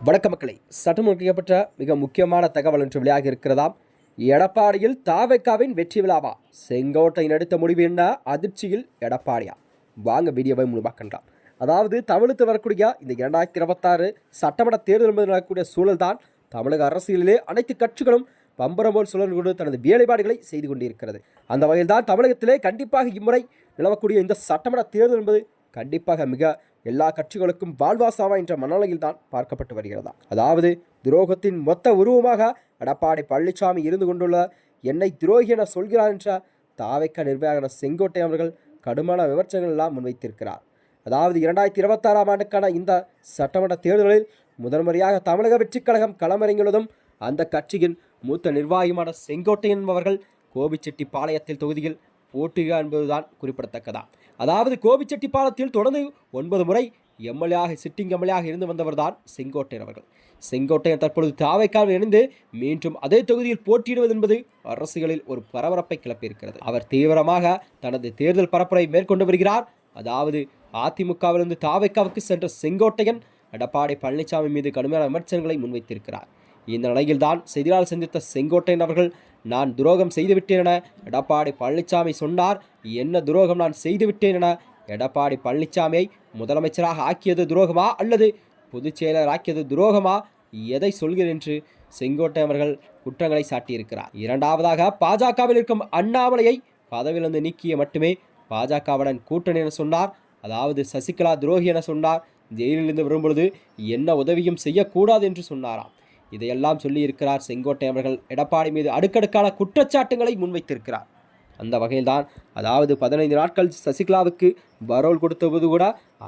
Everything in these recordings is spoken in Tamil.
வணக்க மக்களை, சற்று முன்வைக்கப்பட்ட மிக முக்கியமான தகவல் ஒன்று வெளியாக இருக்கிறதாம். எடப்பாடியில் தாவேக்காவின் வெற்றி விழாவா? செங்கோட்டையின் எடுத்த முடிவு என்ன? அதிர்ச்சியில் எடப்பாடியா? வாங்க வீடியோவை முழுமைக்கலாம். அதாவது தமிழுக்கு வரக்கூடிய இந்த 2026 சட்டமன்ற தேர்தல் என்பது நடக்கக்கூடிய சூழல் தான் தமிழக அரசியலிலே அனைத்து கட்சிகளும் பம்பரம் போல் சுழல் கொண்டு தனது வேலைப்பாடுகளை செய்து கொண்டிருக்கிறது. அந்த வகையில் தான் தமிழகத்திலே கண்டிப்பாக இம்முறை நிலவக்கூடிய இந்த சட்டமன்ற தேர்தல் என்பது கண்டிப்பாக மிக எல்லா கட்சிகளுக்கும் வாழ்வாசாவா என்ற மனநிலையில் தான் பார்க்கப்பட்டு வருகிறதா. அதாவது துரோகத்தின் மொத்த உருவமாக எடப்பாடி பழனிசாமி இருந்து கொண்டுள்ள என்னை துரோகி என சொல்கிறார் என்ற தாவேக்கா நிர்வாகியான செங்கோட்டை அவர்கள் கடுமையான விமர்சனங்கள் எல்லாம் முன்வைத்திருக்கிறார். அதாவது 2026 ஆண்டுக்கான இந்த சட்டமன்ற தேர்தலில் முதன்முறையாக தமிழக வெற்றிக் கழகம் களமிறங்கியுள்ளதும் அந்த கட்சியின் மூத்த நிர்வாகியுமான செங்கோட்டை என்பவர்கள் கோபிச்செட்டிப்பாளையத்தில் தொகுதியில் போட்டியா என்பதுதான் குறிப்பிடத்தக்கதா. அதாவது கோபிச்செட்டிப்பாளையத்தில் தொடர்ந்து 9 முறை சிட்டிங் எம்எல்ஏயாக இருந்து வந்தவர் தான் செங்கோட்டையன் அவர்கள். செங்கோட்டையன் தற்பொழுது தாவேக்காவில் இணைந்து மீண்டும் அதே தொகுதியில் போட்டியிடுவது என்பது அரசியலில் ஒரு பரபரப்பை கிளப்பியிருக்கிறது. அவர் தீவிரமாக தனது தேர்தல் பரப்புரை மேற்கொண்டு வருகிறார். அதாவது அதிமுகவிலிருந்து தாவேக்காவுக்கு சென்ற செங்கோட்டையன் எடப்பாடி பழனிசாமி மீது கடுமையான விமர்சனங்களை முன்வைத்திருக்கிறார். இந்த நிலையில்தான் செய்தியாளர் சந்தித்த செங்கோட்டையன் அவர்கள், நான் துரோகம் செய்துவிட்டேன் என எடப்பாடி பழனிசாமி சொன்னார். என்ன துரோகம் நான் செய்துவிட்டேன் என? எடப்பாடி பழனிசாமியை முதலமைச்சராக ஆக்கியது துரோகமா அல்லது பொதுச் செயலர் ஆக்கியது துரோகமா? எதை சொல்கிறேன் என்று செங்கோட்டை அவர்கள் குற்றங்களை சாட்டியிருக்கிறார். இரண்டாவதாக பாஜகவில் இருக்கும் அண்ணாமலையை பதவியிலிருந்து நீக்கிய மட்டுமே பாஜகவுடன் கூட்டணி என சொன்னார். அதாவது சசிகலா துரோகி என சொன்னார். ஜெயிலிலிருந்து வரும்பொழுது என்ன உதவியும் செய்யக்கூடாது என்று சொன்னாராம். இதையெல்லாம் சொல்லியிருக்கிறார் செங்கோட்டை அவர்கள். எடப்பாடி மீது அடுக்கடுக்கான குற்றச்சாட்டுகளை முன்வைத்திருக்கிறார். அந்த வகையில்தான் அதாவது 15 நாட்கள் சசிகலாவுக்கு பரோல் கொடுத்தபோது கூட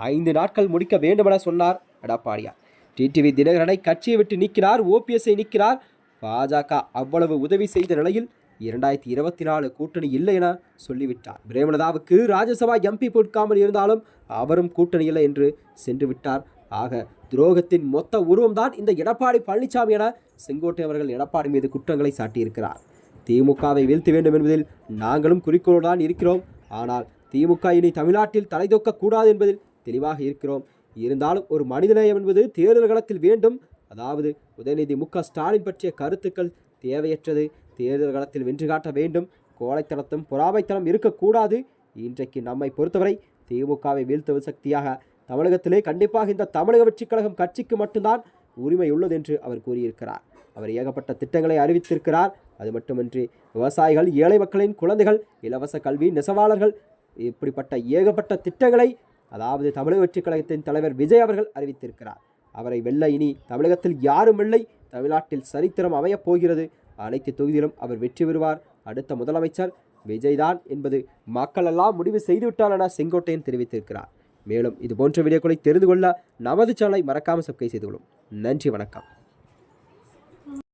5 நாட்கள் முடிக்க வேண்டுமென சொன்னார் எடப்பாடியார். டிடிவி தினகரனை கட்சியை விட்டு நீக்கினார், ஓபிஎஸ்ஐ நீக்கிறார். பாஜக அவ்வளவு உதவி செய்த நிலையில் 2024 கூட்டணி இல்லை என சொல்லிவிட்டார். பிரேமலதாவுக்கு ராஜ்யசபா எம்பி கொடுக்காமல் இருந்தாலும் அவரும் கூட்டணி இல்லை என்று சென்று விட்டார். ஆக துரோகத்தின் மொத்த உருவம்தான் இந்த எடப்பாடி பழனிசாமி என செங்கோட்டை அவர்கள் எடப்பாடி மீது குற்றங்களை சாட்டியிருக்கிறார். திமுகவை வீழ்த்த வேண்டும் என்பதில் நாங்களும் குறிக்கோளோடு தான் இருக்கிறோம். ஆனால் திமுக இனி தமிழ்நாட்டில் தலைதூக்கக்கூடாது என்பதில் தெளிவாக இருக்கிறோம். இருந்தாலும் ஒரு மனிதநேயம் என்பது தேர்தல் களத்தில் வேண்டும். அதாவது உதயநிதி ஸ்டாலின் பற்றிய கருத்துக்கள் தேவையற்றது. தேர்தல் களத்தில் வென்று காட்ட வேண்டும். கோழைத்தனத்தும் பொறாமைத்தனம் இருக்கக்கூடாது. இன்றைக்கு நம்மை பொறுத்தவரை திமுகவை வீழ்த்துவது சக்தியாக தமிழகத்திலே கண்டிப்பாக இந்த தமிழக வெற்றிக் கழகம் கட்சிக்கு மட்டும்தான் உரிமை உள்ளது என்று அவர் கூறியிருக்கிறார். அவர் ஏகப்பட்ட திட்டங்களை அறிவித்திருக்கிறார். அது மட்டுமின்றி விவசாயிகள், ஏழை மக்களின் குழந்தைகள், இலவச கல்வி, நெசவாளர்கள், இப்படிப்பட்ட ஏகப்பட்ட திட்டங்களை அதாவது தமிழக வெற்றிக் கழகத்தின் தலைவர் விஜய் அவர்கள் அறிவித்திருக்கிறார். அவரை வெல்ல இனி தமிழகத்தில் யாரும் இல்லை. தமிழ்நாட்டில் சரித்திரம் அமையப் போகிறது. அனைத்து தொகுதியிலும் அவர் வெற்றி பெறுவார். அடுத்த முதலமைச்சர் விஜய் தான் என்பது மக்கள் எல்லாம் முடிவு செய்துவிட்டார் என செங்கோட்டையன் தெரிவித்திருக்கிறார். மேலும் இது போன்ற வீடியோக்களை தெரிந்து கொள்ள நமது சேனலை மறக்காமல் சப்ஸ்கிரைப் செய்து கொள்ளும். நன்றி, வணக்கம்.